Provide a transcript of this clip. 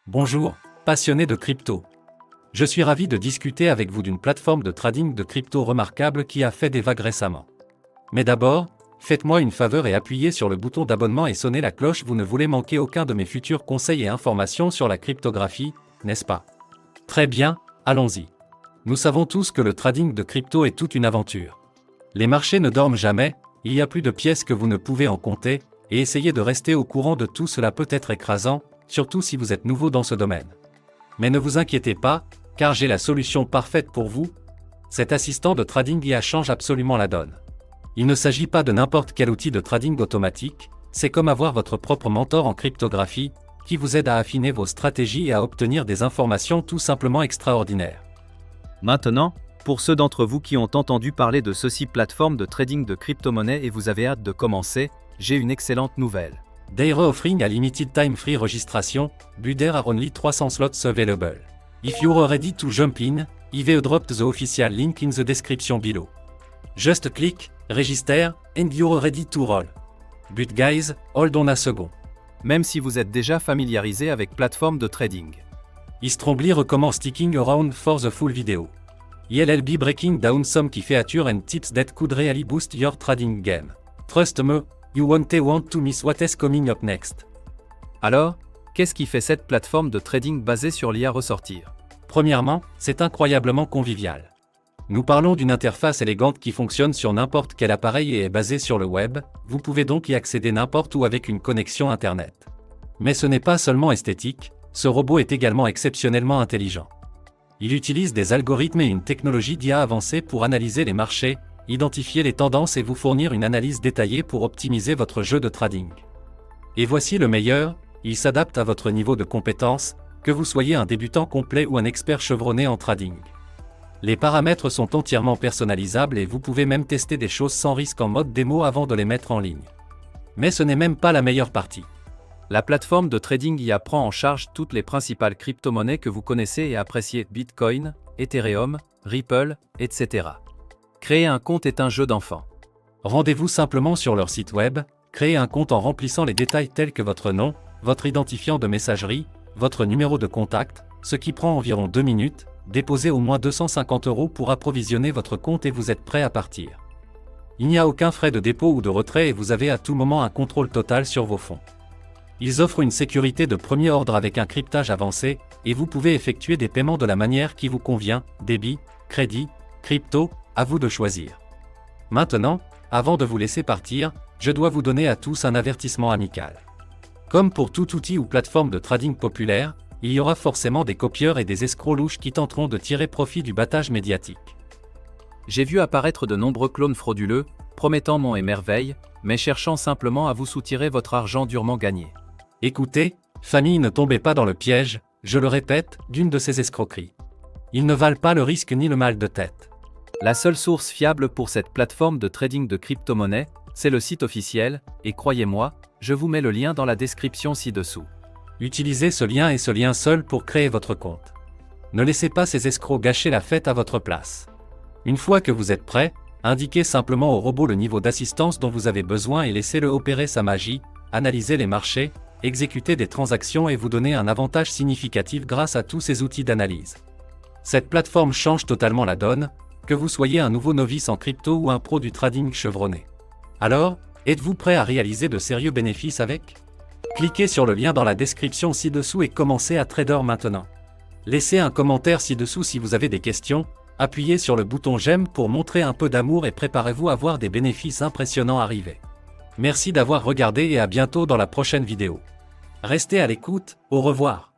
Bonjour, passionnés de crypto. Je suis ravi de discuter avec vous d'une plateforme de trading de crypto remarquable qui a fait des vagues récemment. Mais d'abord, faites-moi une faveur et appuyez sur le bouton d'abonnement et sonnez la cloche, vous ne voulez manquer aucun de mes futurs conseils et informations sur la cryptographie, n'est-ce pas? Très bien, allons-y. Nous savons tous que le trading de crypto est toute une aventure. Les marchés ne dorment jamais, il y a plus de pièces que vous ne pouvez en compter, et essayer de rester au courant de tout cela peut être écrasant, surtout si vous êtes nouveau dans ce domaine. Mais ne vous inquiétez pas, car j'ai la solution parfaite pour vous. Cet assistant de trading IA change absolument la donne. Il ne s'agit pas de n'importe quel outil de trading automatique, c'est comme avoir votre propre mentor en cryptographie, qui vous aide à affiner vos stratégies et à obtenir des informations tout simplement extraordinaires. Maintenant, pour ceux d'entre vous qui ont entendu parler de ceci plateforme de trading de crypto-monnaies et vous avez hâte de commencer, j'ai une excellente nouvelle. They're offering a limited time free registration, but there are only 300 slots available. If you're ready to jump in, I've dropped the official link in the description below. Just click, register, and you're ready to roll. But guys, hold on a second. Même si vous êtes déjà familiarisé avec plateforme de trading. I strongly recommend sticking around for the full video. I'll be breaking down some key features and tips that could really boost your trading game. Trust me, you won't want to miss what is coming up next. Alors, qu'est-ce qui fait cette plateforme de trading basée sur l'IA ressortir? Premièrement, c'est incroyablement convivial. Nous parlons d'une interface élégante qui fonctionne sur n'importe quel appareil et est basée sur le web, vous pouvez donc y accéder n'importe où avec une connexion Internet. Mais ce n'est pas seulement esthétique, ce robot est également exceptionnellement intelligent. Il utilise des algorithmes et une technologie d'IA avancée pour analyser les marchés, identifier les tendances et vous fournir une analyse détaillée pour optimiser votre jeu de trading. Et voici le meilleur, il s'adapte à votre niveau de compétence, que vous soyez un débutant complet ou un expert chevronné en trading. Les paramètres sont entièrement personnalisables et vous pouvez même tester des choses sans risque en mode démo avant de les mettre en ligne. Mais ce n'est même pas la meilleure partie. La plateforme de trading IA prend en charge toutes les principales crypto-monnaies que vous connaissez et appréciez, Bitcoin, Ethereum, Ripple, etc. Créer un compte est un jeu d'enfant. Rendez-vous simplement sur leur site web, créez un compte en remplissant les détails tels que votre nom, votre identifiant de messagerie, votre numéro de contact, ce qui prend environ 2 minutes, déposez au moins 250 € pour approvisionner votre compte et vous êtes prêt à partir. Il n'y a aucun frais de dépôt ou de retrait et vous avez à tout moment un contrôle total sur vos fonds. Ils offrent une sécurité de premier ordre avec un cryptage avancé, et vous pouvez effectuer des paiements de la manière qui vous convient, débit, crédit, crypto, à vous de choisir. Maintenant, avant de vous laisser partir, je dois vous donner à tous un avertissement amical. Comme pour tout outil ou plateforme de trading populaire, il y aura forcément des copieurs et des escrocs louches qui tenteront de tirer profit du battage médiatique. J'ai vu apparaître de nombreux clones frauduleux, promettant monts et merveilles, mais cherchant simplement à vous soutirer votre argent durement gagné. Écoutez, famille, ne tombez pas dans le piège, je le répète, d'une de ces escroqueries. Ils ne valent pas le risque ni le mal de tête. La seule source fiable pour cette plateforme de trading de crypto-monnaies, c'est le site officiel, et croyez-moi, je vous mets le lien dans la description ci-dessous. Utilisez ce lien et ce lien seul pour créer votre compte. Ne laissez pas ces escrocs gâcher la fête à votre place. Une fois que vous êtes prêt, indiquez simplement au robot le niveau d'assistance dont vous avez besoin et laissez-le opérer sa magie, analyser les marchés, exécuter des transactions et vous donner un avantage significatif grâce à tous ces outils d'analyse. Cette plateforme change totalement la donne, que vous soyez un nouveau novice en crypto ou un pro du trading chevronné. Alors, êtes-vous prêt à réaliser de sérieux bénéfices avec? Cliquez sur le lien dans la description ci-dessous et commencez à trader maintenant. Laissez un commentaire ci-dessous si vous avez des questions, appuyez sur le bouton j'aime pour montrer un peu d'amour et préparez-vous à voir des bénéfices impressionnants arriver. Merci d'avoir regardé et à bientôt dans la prochaine vidéo. Restez à l'écoute, au revoir.